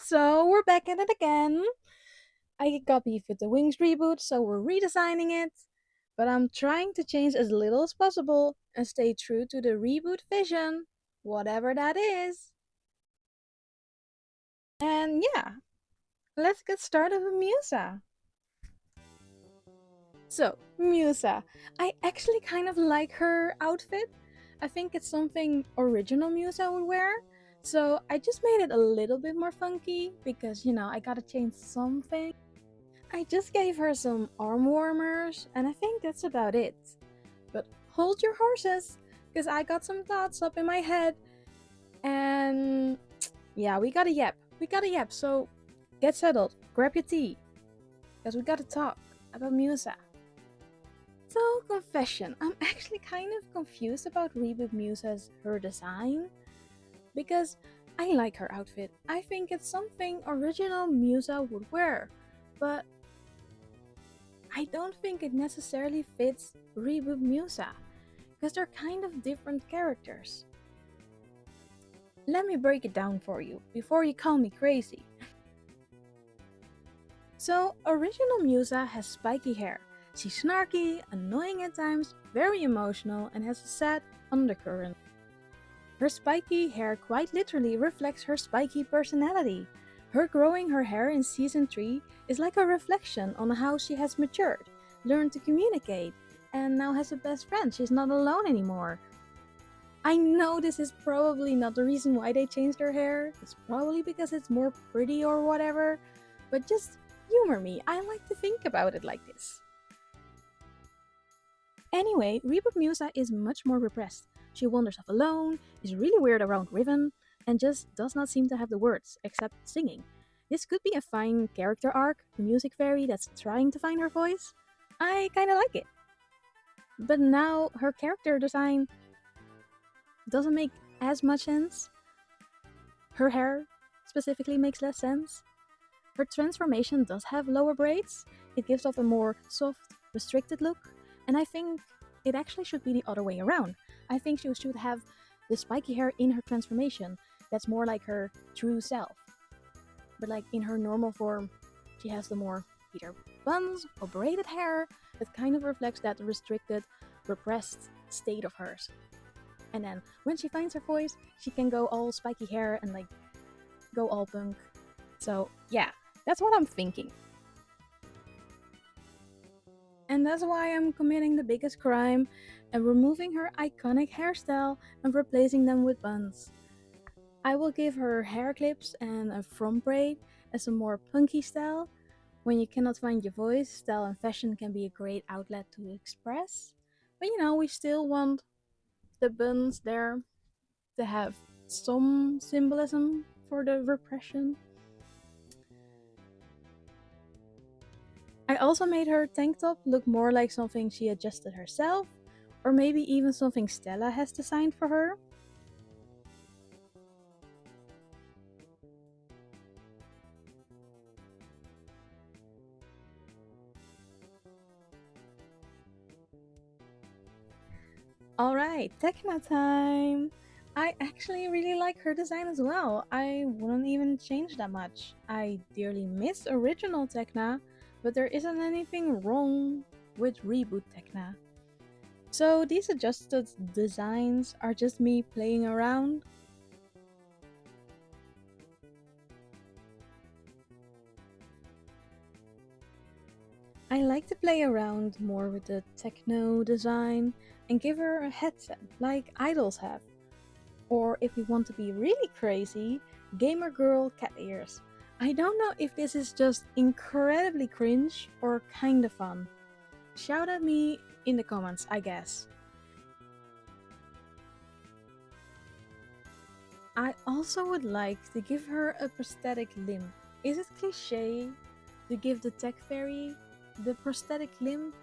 So we're back at it again. I got beef with the Winx reboot, so we're redesigning it. But I'm trying to change as little as possible and stay true to the reboot vision, whatever that is. And yeah, let's get started with Musa. So, Musa. I actually kind of like her outfit. I think it's something original Musa would wear. So I just made it a little bit more funky because, I gotta change something. I just gave her some arm warmers, and I think that's about it. But hold your horses, because I got some thoughts up in my head, and yeah, we got a yap. We got a yap, so get settled, grab your tea, because we gotta talk about Musa. So, confession, I'm actually kind of confused about Reboot Musa's her design, because I like her outfit. I think it's something original Musa would wear, but I don't think it necessarily fits Reboot Musa, because they're kind of different characters. Let me break it down for you before you call me crazy. So, original Musa has spiky hair. She's snarky, annoying at times, very emotional, and has a sad undercurrent. Her spiky hair quite literally reflects her spiky personality. Her growing her hair in season 3 is like a reflection on how she has matured, learned to communicate, and now has a best friend. She's not alone anymore. I know this is probably not the reason why they changed her hair. It's probably because it's more pretty or whatever, but just humor me. I like to think about it like this. Anyway, Reboot Musa is much more repressed. She wanders off alone, is really weird around Riven, and just does not seem to have the words, except singing. This could be a fine character arc, the music fairy that's trying to find her voice. I kinda like it. But now her character design doesn't make as much sense. Her hair specifically makes less sense. Her transformation does have lower braids. It gives off a more soft, restricted look, and I think it actually should be the other way around. I think she should have the spiky hair in her transformation. That's more like her true self. But like in her normal form, she has the more either buns or braided hair that kind of reflects that restricted, repressed state of hers. And then when she finds her voice, she can go all spiky hair and like go all punk. So yeah, that's what I'm thinking. And that's why I'm committing the biggest crime and removing her iconic hairstyle and replacing them with buns. I will give her hair clips and a front braid as a more punky style. When you cannot find your voice, style and fashion can be a great outlet to express. But we still want the buns there to have some symbolism for the repression. I also made her tank top look more like something she adjusted herself, or maybe even something Stella has designed for her. Alright, Techna time! I actually really like her design as well. I wouldn't even change that much. I dearly miss original Techna, but there isn't anything wrong with reboot Techna. So these adjusted designs are just me playing around. I like to play around more with the techno design and give her a headset like idols have. Or if we want to be really crazy, gamer girl cat ears. I don't know if this is just incredibly cringe or kinda fun. Shout at me in the comments, I guess. I also would like to give her a prosthetic limb. Is it cliche to give the tech fairy the prosthetic limb?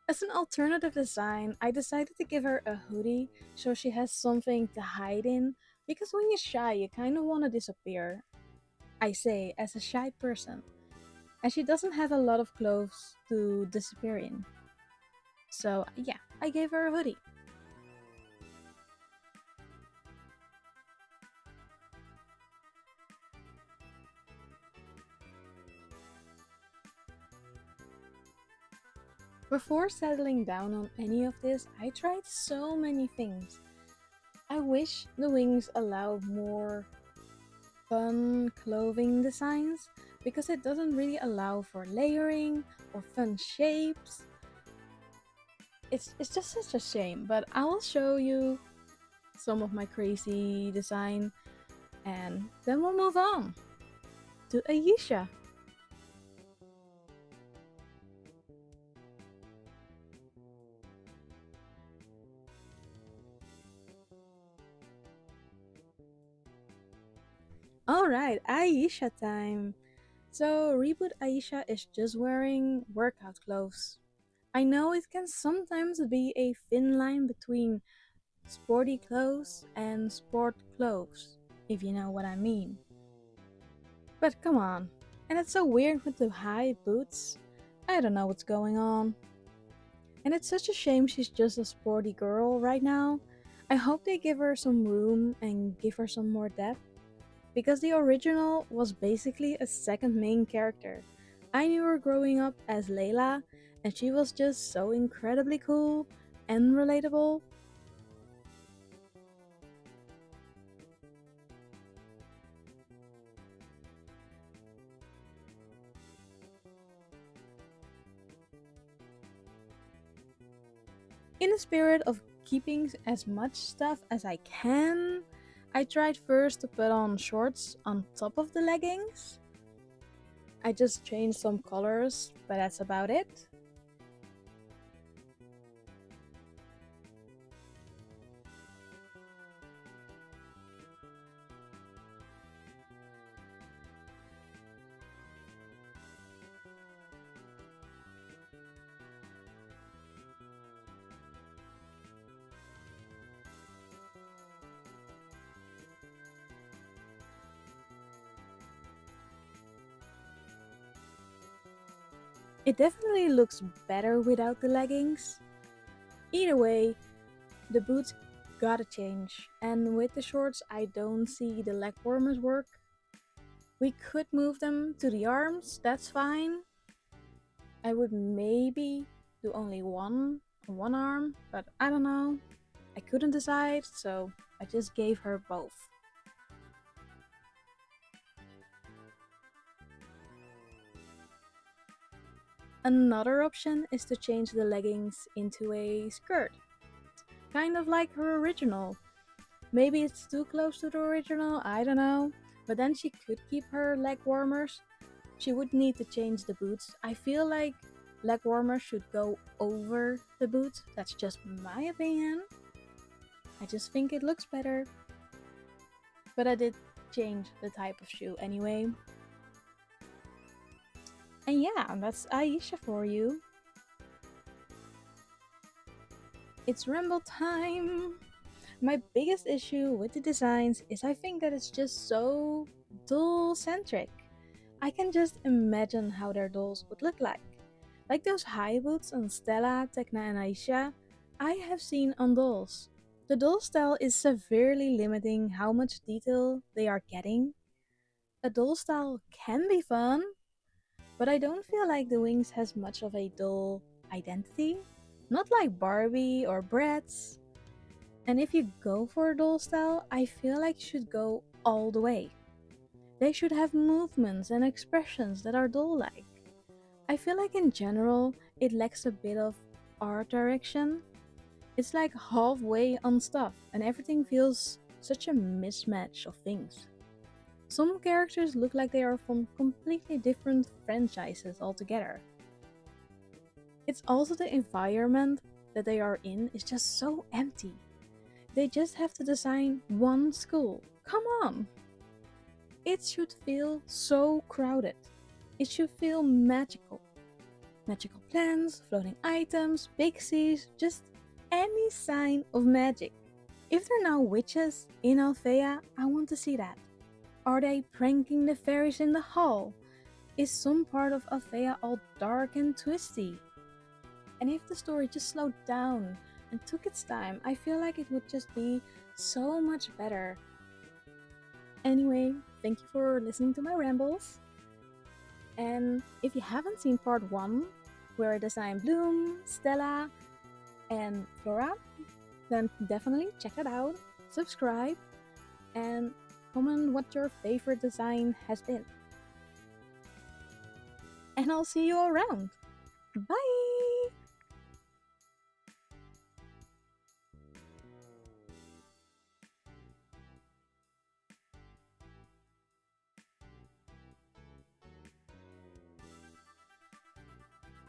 As an alternative design, I decided to give her a hoodie so she has something to hide in, because when you're shy, you kind of want to disappear. I say, as a shy person, and she doesn't have a lot of clothes to disappear in. So yeah, I gave her a hoodie. Before settling down on any of this, I tried so many things. I wish the Winx allowed more fun clothing designs because it doesn't really allow for layering or fun shapes. It's just such a shame, but I will show you some of my crazy design and then we'll move on to Aisha. Alright, Aisha time. So, Reboot Aisha is just wearing workout clothes. I know it can sometimes be a thin line between sporty clothes and sport clothes, if you know what I mean. But come on. And it's so weird with the high boots. I don't know what's going on. And it's such a shame she's just a sporty girl right now. I hope they give her some room and give her some more depth. Because the original was basically a second main character. I knew her growing up as Layla, and she was just so incredibly cool and relatable. In the spirit of keeping as much stuff as I can, I tried first to put on shorts on top of the leggings. I just changed some colors, but that's about it. It definitely looks better without the leggings. Either way, the boots gotta change, and with the shorts, I don't see the leg warmers work. We could move them to the arms, that's fine. I would maybe do only one on one arm, but I don't know. I couldn't decide, so I just gave her both. Another option is to change the leggings into a skirt, kind of like her original. Maybe it's too close to the original, I don't know. But then she could keep her leg warmers. She would need to change the boots. I feel like leg warmers should go over the boots. That's just my opinion. I just think it looks better. But I did change the type of shoe anyway. And yeah, that's Aisha for you. It's ramble time! My biggest issue with the designs is I think that it's just so doll centric. I can just imagine how their dolls would look like. Like those high boots on Stella, Techna, and Aisha, I have seen on dolls. The doll style is severely limiting how much detail they are getting. A doll style can be fun, but I don't feel like the Wings has much of a doll identity. Not like Barbie or Bratz. And if you go for a doll style, I feel like you should go all the way. They should have movements and expressions that are doll like. I feel like in general, it lacks a bit of art direction. It's like halfway on stuff, and everything feels such a mismatch of things. Some characters look like they are from completely different franchises altogether. It's also the environment that they are in is just so empty. They just have to design one school. Come on! It should feel so crowded. It should feel magical. Magical plants, floating items, pixies, just any sign of magic. If they're now witches in Althea, I want to see that. Are they pranking the fairies in the hall? Is some part of Althea all dark and twisty? And if the story just slowed down and took its time, I feel like it would just be so much better. Anyway, thank you for listening to my rambles. And if you haven't seen part 1, where I designed Bloom, Stella, and Flora, then definitely check it out, subscribe, and comment what your favorite design has been. And I'll see you around. Bye!